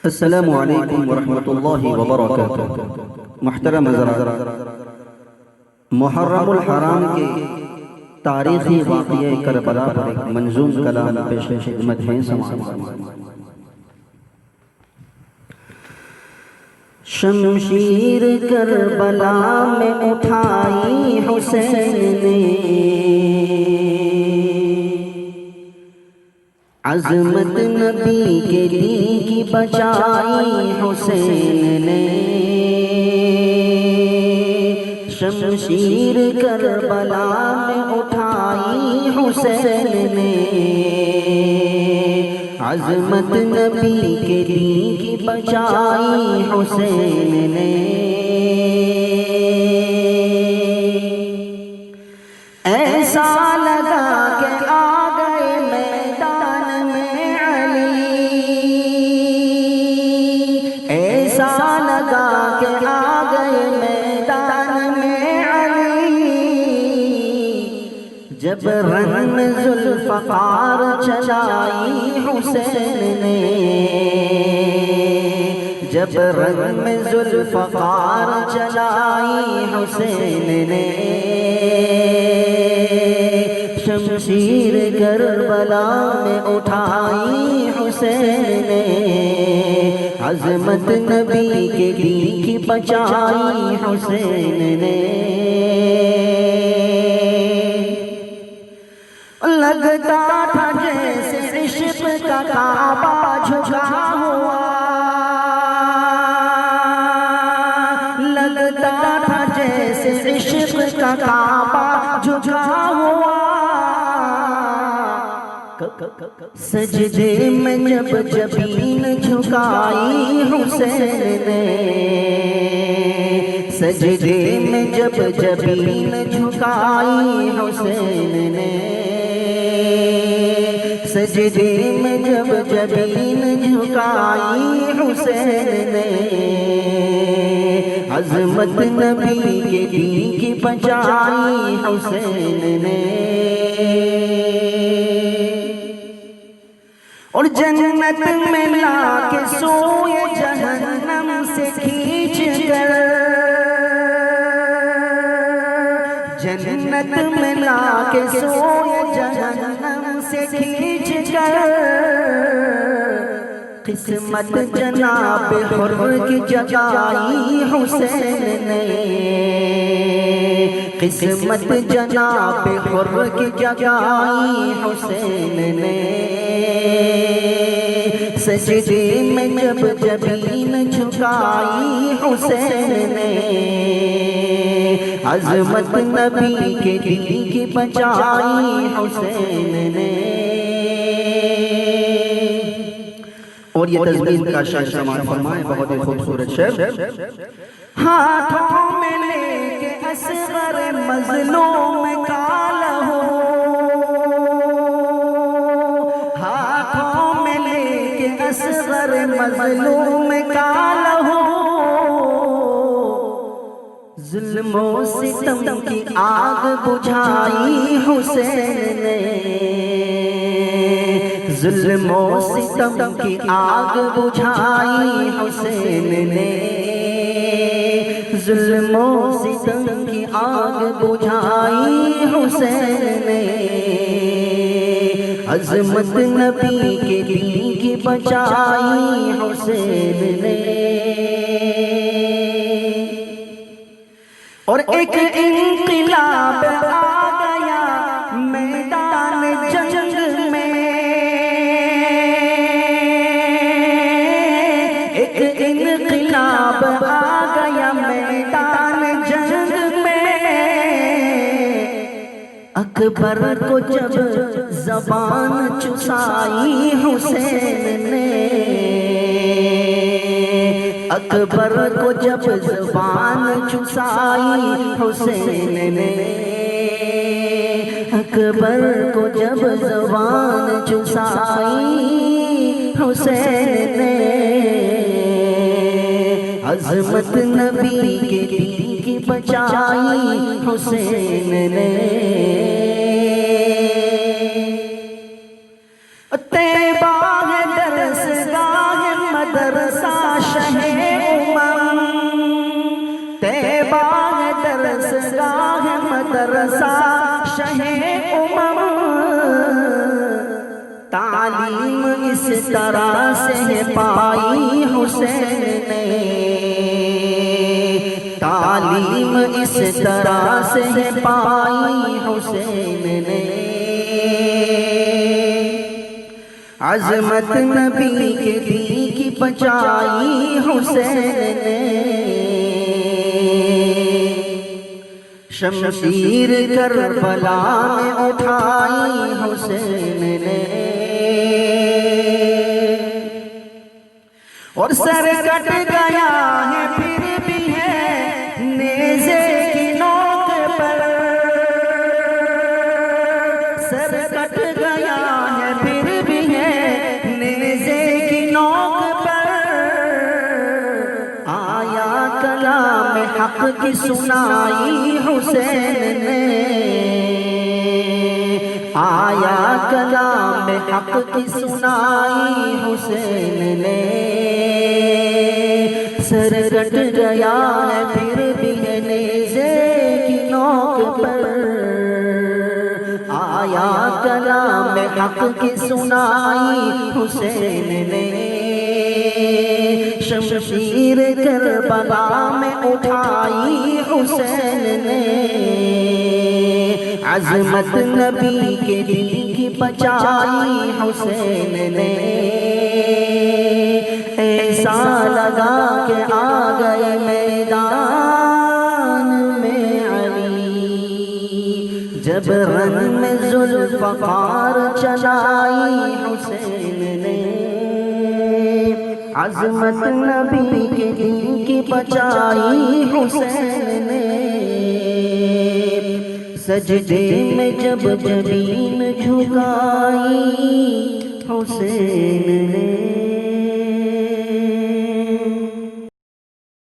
अस्सलामु अलैकुम वरहमतुल्लाहि वबरकातुहू। मुहतरम हज़रात, मुहर्रमुल हराम के तारीख़ी वाक़िए करबला पर एक मंजूम कलाम पेश खिदमत है। शमशीर करबला में उठाई हुसैन ने, अज़मत नबी के दी की बचाई हुसैन ने। शमशीर करबला में उठाई हुसैन ने, अज़मत नबी के दी की बचाई हुसैन ने। ऐसा लगा के आ गए मैदान में अली, ऐसा लगा के आ गए मैदान में अली। जब रन में ज़ुल्फ़कार चलाई हुसैन ने, जब रन में ज़ुल्फ़कार चलाई हुसैन ने। शमशीर करबला में उठाई हुसैन ने, अज़मत नबी के दी की बचाई हुसैन ने। लगता था जैसे इश्क़ का काबा झुका हुआ, लगता था जैसे इश्क़ का काबा झुका हुआ। सजदे में जब जबीन झुकाई हुसैन ने, सजदे में जब जबीन झुकाई हुसैन ने, सजदे में जब जबीन झुकाई हुसैन ने। अज़मत नबी के दी की बचाई हुसैन ने। और जन्नत में लाके सोए जहन्नम से खींच कर, जन्नत में लाके सोए जहन्नम से खींच कर। किस्मत जनाब हुर्र की जगाई हुसैन ने, किस्मत जनाब हुर्र की जगाई हुसैन ने। सजदे में जब जबीन झुकाई हुसैन ने, अज़मत नबी के दी की बचाई हुसैन ने। और ये तज़मीन का शेर समाअत फरमाए, बहुत ही खूबसूरत शेर। हाथों में लेके असग़र मज़लूम का लहू, हाथों में लेके असग़र मज़लूम का लहू। ज़ुल्म और सितम की आग बुझाई हुसैन ने, ज़ुल्म और सितम की आग बुझाई हुसैन ने, ज़ुल्म और सितम की आग बुझाई हुसैन ने। अज़मत नबी के दी की बचाई हुसैन ने। और एक इन्क़िलाब आ गया मैदान जंग में, एक इन्क़िलाब आ गया मैदान जंग में। अकबर को जब ज़बान चुसाई हुसैन ने, अकबर को जब ज़बान चुसाई हुसैन ने, अकबर को जब ज़बान चुसाई हुसैन ने। अज़मत नबी के दी की बचाई हुसैन ने। तैबा है दरसगाह मदरसा मदरसा शहे उमम, तालीम इस तरह से पाई हुसैन ने, तालीम इस तरह से पाई हुसैन ने। अज़मत नबी के दी की बचाई हुसैन ने, शमशीर करबला में उठाई हुसैन ने। और सर कट गया है फिर भी है नेज़े की नोक पर, सर कट गया है फिर भी है नेज़े की नोक पर। आया कलाम हक की सुनाई हुसैन ने, आया कलाम हक की सुनाई हुसैन ने। सर कट गया है फिर भी है नेज़े की नोक पर, आया कलाम हक की सुनाई हुसैन ने। शमशीर करबला में उठाई हुसैन ने, अज़मत नबी के दिल की बचाई हुसैन ने। ऐसा लगा के आ गए मैदान में अली, जब रन में ज़ुल्फ़कार चलाई हुसैन ने। अज़मत नबी के दिल की बचाई हुसैन ने। सजदे में जब जबीन झुकाई हुसैन ने।